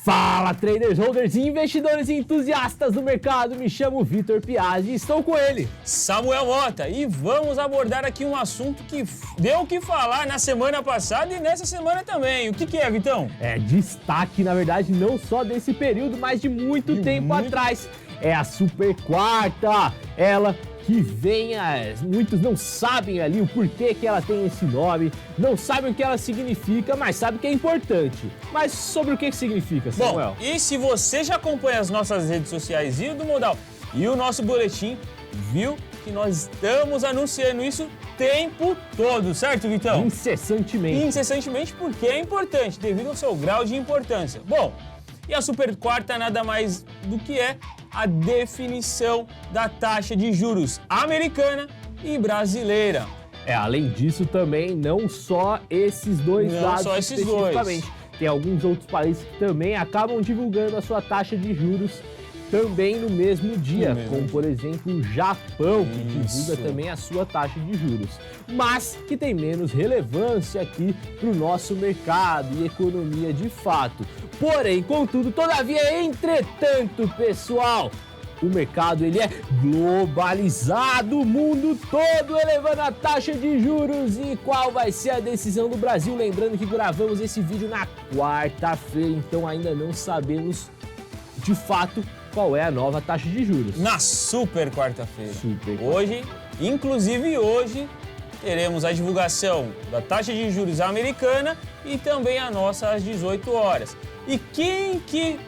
Fala, traders, holders, investidores e entusiastas do mercado, me chamo Vitor Piazzi e estou com ele, Samuel Mota, e vamos abordar aqui um assunto que deu o que falar na semana passada e nessa semana também. O que é, Vitão? É destaque, na verdade, não só desse período, mas de muito tempo atrás. É a Super Quarta, ela que vem, muitos não sabem ali o porquê que ela tem esse nome, não sabem o que ela significa, mas sabem que é importante. Mas sobre o que significa, Samuel? Bom, e se você já acompanha as nossas redes sociais e o do Modal e o nosso boletim, viu que nós estamos anunciando isso o tempo todo, certo, Vitão? Incessantemente. Incessantemente porque é importante, devido ao seu grau de importância. Bom, e a Super Quarta nada mais do que é a definição da taxa de juros americana e brasileira. Além disso também, não só esses dois dados especificamente. Tem alguns outros países que também acabam divulgando a sua taxa de juros também no mesmo dia, como por exemplo o Japão, que divulga também a sua taxa de juros, mas que tem menos relevância aqui para o nosso mercado e economia de fato. Porém, contudo, todavia, entretanto, pessoal, o mercado ele é globalizado, o mundo todo elevando a taxa de juros. E qual vai ser a decisão do Brasil? Lembrando que gravamos esse vídeo na quarta-feira, então ainda não sabemos de fato qual é a nova taxa de juros. Na Super Quarta-feira. Hoje, inclusive hoje, teremos a divulgação da taxa de juros americana e também a nossa às 18 horas. E quem que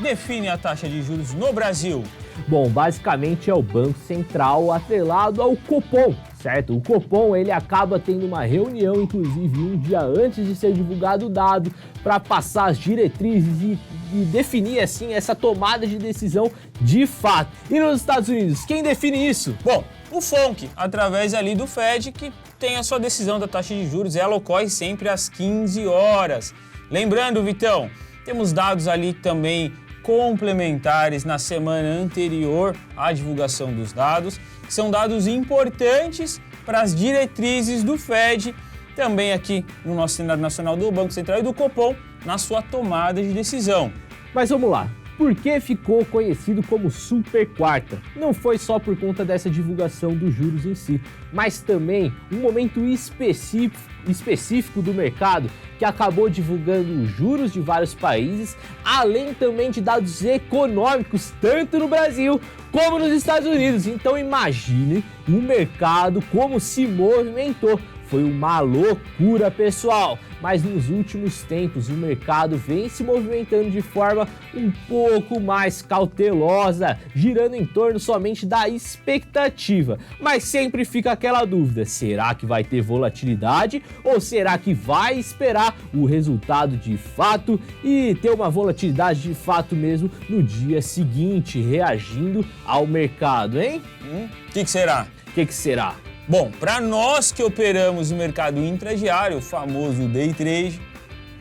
define a taxa de juros no Brasil? Bom, basicamente é o Banco Central atrelado ao Copom, certo? O Copom ele acaba tendo uma reunião, inclusive um dia antes de ser divulgado o dado, para passar as diretrizes e definir assim essa tomada de decisão de fato. E nos Estados Unidos, quem define isso? Bom, o FONC, através ali do Fed, que tem a sua decisão da taxa de juros, ela ocorre sempre às 15 horas. Lembrando, Vitão, temos dados ali também complementares na semana anterior à divulgação dos dados, que são dados importantes para as diretrizes do Fed, também aqui no nosso cenário nacional do Banco Central e do Copom, na sua tomada de decisão. Mas vamos lá. Por que ficou conhecido como Super Quarta? Não foi só por conta dessa divulgação dos juros em si, mas também um momento específico do mercado que acabou divulgando os juros de vários países, além também de dados econômicos, tanto no Brasil como nos Estados Unidos. Então imagine o mercado como se movimentou. Foi uma loucura, pessoal, mas nos últimos tempos o mercado vem se movimentando de forma um pouco mais cautelosa, girando em torno somente da expectativa. Mas sempre fica aquela dúvida, será que vai ter volatilidade ou será que vai esperar o resultado de fato e ter uma volatilidade de fato mesmo no dia seguinte, reagindo ao mercado, hein? O que será? O que será? Bom, para nós que operamos no mercado intradiário, o famoso day trade,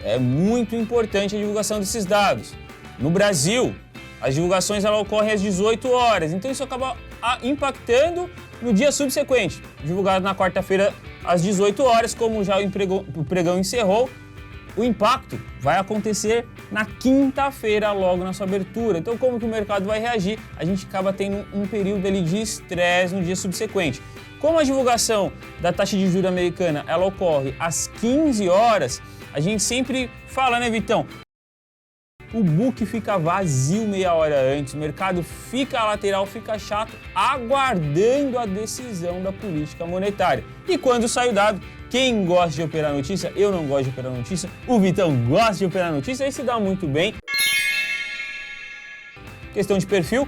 é muito importante a divulgação desses dados. No Brasil, as divulgações ela ocorrem às 18 horas, então isso acaba impactando no dia subsequente, divulgado na quarta-feira às 18 horas, como já o pregão encerrou. O impacto vai acontecer na quinta-feira, logo na sua abertura. Então, como que o mercado vai reagir? A gente acaba tendo um período ali de estresse no dia subsequente. Como a divulgação da taxa de juros americana ela ocorre às 15 horas, a gente sempre fala, né, Vitão? O book fica vazio meia hora antes, o mercado fica lateral, fica chato, aguardando a decisão da política monetária. E quando sai o dado, quem gosta de operar notícia, eu não gosto de operar notícia, o Vitão gosta de operar notícia e se dá muito bem. Questão de perfil,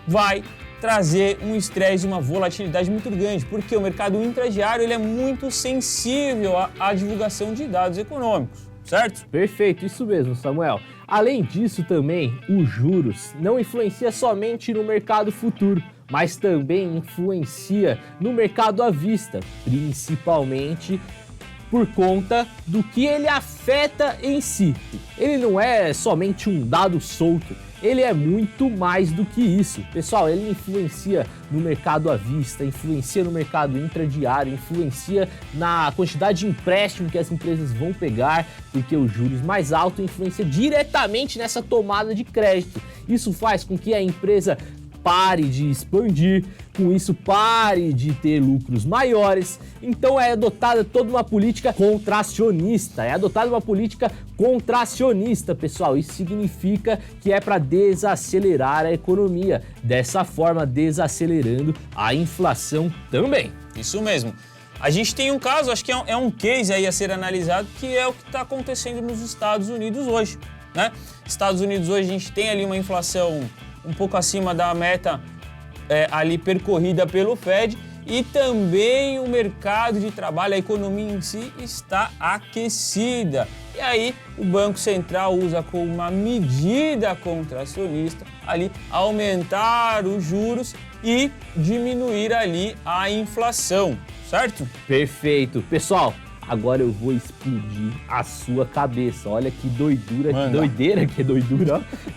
vai trazer um estresse e uma volatilidade muito grande, porque o mercado intradiário ele é muito sensível à divulgação de dados econômicos, certo? Perfeito, isso mesmo, Samuel. Além disso também, os juros não influencia somente no mercado futuro, mas também influencia no mercado à vista, principalmente por conta do que ele afeta em si. Ele não é somente um dado solto, ele é muito mais do que isso. Pessoal, ele influencia no mercado à vista, influencia no mercado intradiário, influencia na quantidade de empréstimo que as empresas vão pegar, porque os juros mais altos influenciam diretamente nessa tomada de crédito. Isso faz com que a empresa pare de expandir, com isso pare de ter lucros maiores. Então é adotada toda uma política contracionista, pessoal. Isso significa que é para desacelerar a economia, dessa forma desacelerando a inflação também. Isso mesmo. A gente tem um caso, acho que é um case aí a ser analisado, que é o que está acontecendo nos Estados Unidos hoje, né? Estados Unidos hoje a gente tem ali uma inflação um pouco acima da meta ali percorrida pelo Fed, e também o mercado de trabalho, a economia em si está aquecida. E aí o Banco Central usa como uma medida contracionista ali aumentar os juros e diminuir ali a inflação, certo? Perfeito. Pessoal, agora eu vou explodir a sua cabeça. Olha que doidura,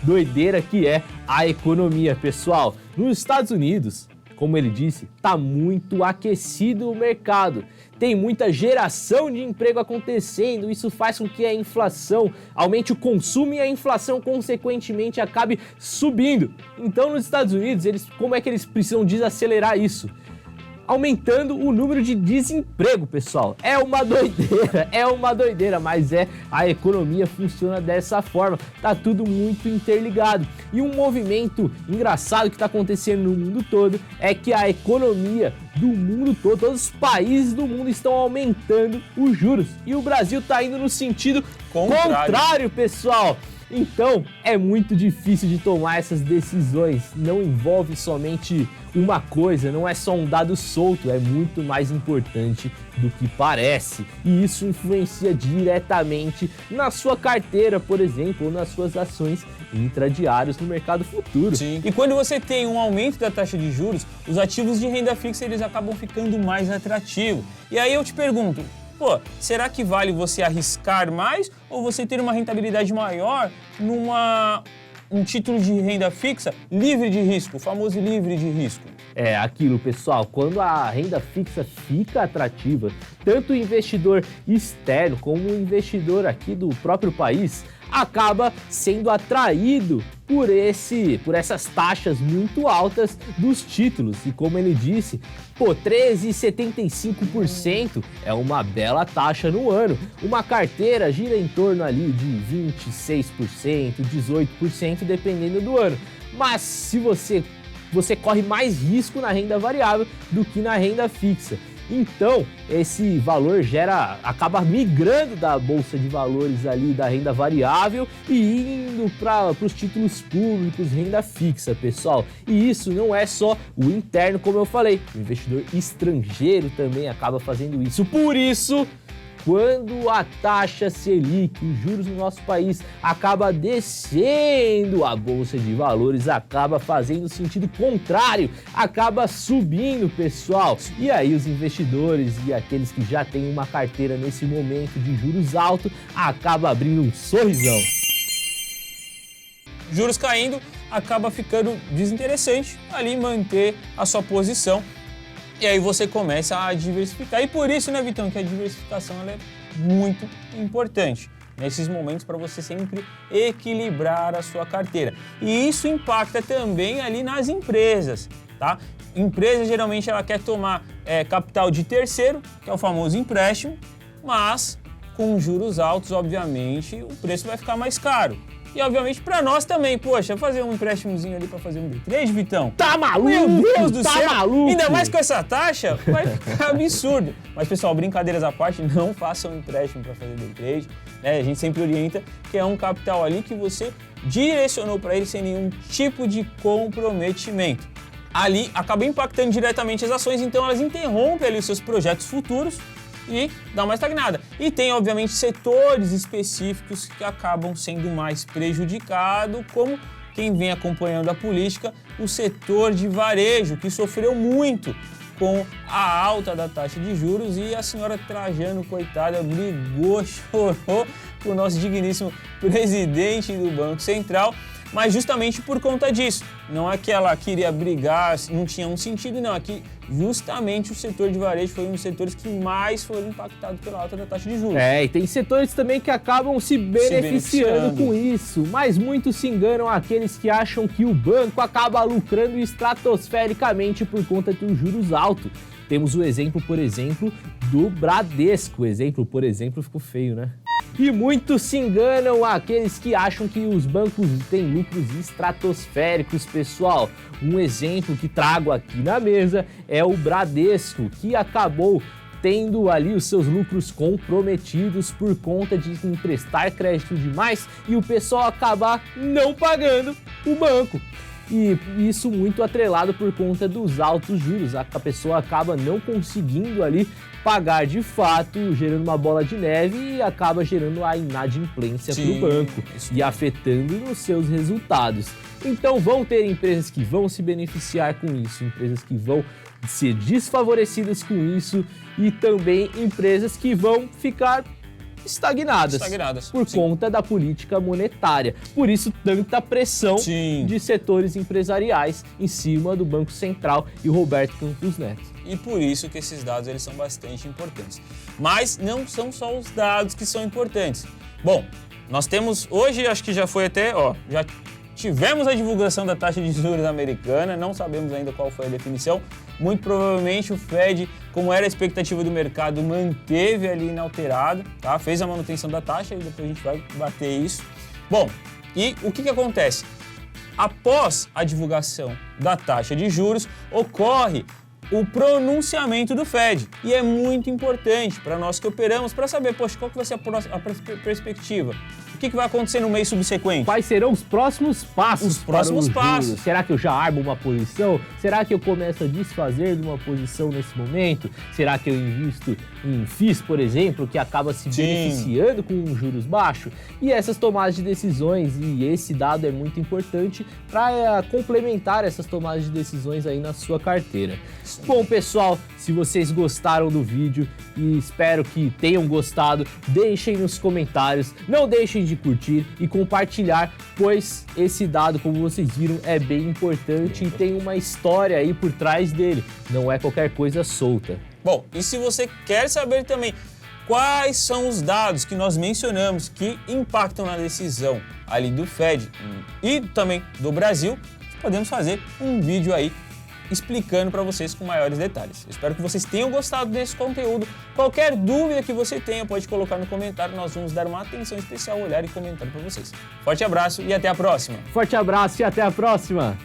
doideira que é a economia, pessoal. Nos Estados Unidos, como ele disse, tá muito aquecido o mercado. Tem muita geração de emprego acontecendo, isso faz com que a inflação aumente o consumo e a inflação, consequentemente, acabe subindo. Então, nos Estados Unidos, como é que eles precisam desacelerar isso? Aumentando o número de desemprego, pessoal. É uma doideira, mas a economia funciona dessa forma. Tá tudo muito interligado. E um movimento engraçado que está acontecendo no mundo todo é que a economia do mundo todo, todos os países do mundo estão aumentando os juros. E o Brasil está indo no sentido contrário, pessoal. Então, é muito difícil de tomar essas decisões. Não envolve somente uma coisa, não é só um dado solto, é muito mais importante do que parece. E isso influencia diretamente na sua carteira, por exemplo, ou nas suas ações intradiárias no mercado futuro. Sim. E quando você tem um aumento da taxa de juros, os ativos de renda fixa eles acabam ficando mais atrativos. E aí eu te pergunto, será que vale você arriscar mais ou você ter uma rentabilidade maior um título de renda fixa livre de risco, o famoso livre de risco? É aquilo, pessoal, quando a renda fixa fica atrativa, tanto o investidor externo como o investidor aqui do próprio país acaba sendo atraído por essas taxas muito altas dos títulos. E como ele disse, 13,75% é uma bela taxa no ano. Uma carteira gira em torno ali de 26%, 18%, dependendo do ano. Mas se você corre mais risco na renda variável do que na renda fixa. Então, esse valor acaba migrando da bolsa de valores ali da renda variável e indo para os títulos públicos, renda fixa, pessoal. E isso não é só o interno, como eu falei, o investidor estrangeiro também acaba fazendo isso. Por isso, quando a taxa Selic, os juros no nosso país, acaba descendo, a bolsa de valores acaba fazendo sentido contrário, acaba subindo, pessoal. E aí os investidores e aqueles que já têm uma carteira nesse momento de juros altos, acaba abrindo um sorrisão. Juros caindo, acaba ficando desinteressante ali manter a sua posição. E aí você começa a diversificar. E por isso, né, Vitão, que a diversificação ela é muito importante nesses momentos para você sempre equilibrar a sua carteira. E isso impacta também ali nas empresas, tá? Empresa geralmente ela quer tomar capital de terceiro, que é o famoso empréstimo, mas com juros altos, obviamente, o preço vai ficar mais caro. E, obviamente, para nós também, poxa, fazer um empréstimozinho ali para fazer um day trade, Vitão. Tá maluco? Meu Deus do céu! Maluco. Ainda mais com essa taxa, vai ficar absurdo. Mas, pessoal, brincadeiras à parte, não façam empréstimo para fazer day trade, né? A gente sempre orienta que é um capital ali que você direcionou para ele sem nenhum tipo de comprometimento. Ali acaba impactando diretamente as ações, então elas interrompem ali os seus projetos futuros e dá uma estagnada. E tem, obviamente, setores específicos que acabam sendo mais prejudicados, como quem vem acompanhando a política, o setor de varejo, que sofreu muito com a alta da taxa de juros e a senhora Trajano, coitada, brigou, chorou com o nosso digníssimo presidente do Banco Central, mas justamente por conta disso. Não é que ela queria brigar, não tinha um sentido, não. É que justamente o setor de varejo foi um dos setores que mais foram impactados pela alta da taxa de juros. E tem setores também que acabam se beneficiando com isso, mas muitos se enganam aqueles que acham que o banco acaba lucrando estratosfericamente por conta dos juros altos. Temos o exemplo, por exemplo, do Bradesco. O exemplo, por exemplo, ficou feio, né? E muitos se enganam aqueles que acham que os bancos têm lucros estratosféricos, pessoal. Um exemplo que trago aqui na mesa é o Bradesco, que acabou tendo ali os seus lucros comprometidos por conta de emprestar crédito demais e o pessoal acabar não pagando o banco. E isso muito atrelado por conta dos altos juros. A pessoa acaba não conseguindo ali pagar de fato, gerando uma bola de neve e acaba gerando a inadimplência para o banco e afetando nos seus resultados. Então vão ter empresas que vão se beneficiar com isso, empresas que vão ser desfavorecidas com isso e também empresas que vão ficar estagnadas por conta da política monetária. Por isso, tanta pressão de setores empresariais em cima do Banco Central e Roberto Campos Neto. E por isso que esses dados eles são bastante importantes. Mas não são só os dados que são importantes. Bom, nós temos hoje, acho que já foi até, já tivemos a divulgação da taxa de juros americana, não sabemos ainda qual foi a definição. Muito provavelmente o Fed, como era a expectativa do mercado, manteve ali inalterado, tá? Fez a manutenção da taxa e depois a gente vai bater isso. Bom, e o que acontece? Após a divulgação da taxa de juros, ocorre o pronunciamento do Fed. E é muito importante para nós que operamos, para saber, poxa, qual que vai ser a perspectiva? O que vai acontecer no mês subsequente? Quais serão os próximos passos? Os próximos passos. Será que eu já armo uma posição? Será que eu começo a desfazer de uma posição nesse momento? Será que eu invisto em FIIs, por exemplo, que acaba se beneficiando com juros baixos? E essas tomadas de decisões, e esse dado é muito importante para complementar essas tomadas de decisões aí na sua carteira. Bom, pessoal, se vocês gostaram do vídeo e espero que tenham gostado, deixem nos comentários, não deixem de curtir e compartilhar, pois esse dado, como vocês viram, é bem importante e tem uma história aí por trás dele, não é qualquer coisa solta. Bom, e se você quer saber também quais são os dados que nós mencionamos que impactam na decisão ali do Fed e também do Brasil, podemos fazer um vídeo aí explicando para vocês com maiores detalhes. Espero que vocês tenham gostado desse conteúdo. Qualquer dúvida que você tenha, pode colocar no comentário. Nós vamos dar uma atenção especial, olhar e comentar para vocês. Forte abraço e até a próxima. Forte abraço e até a próxima.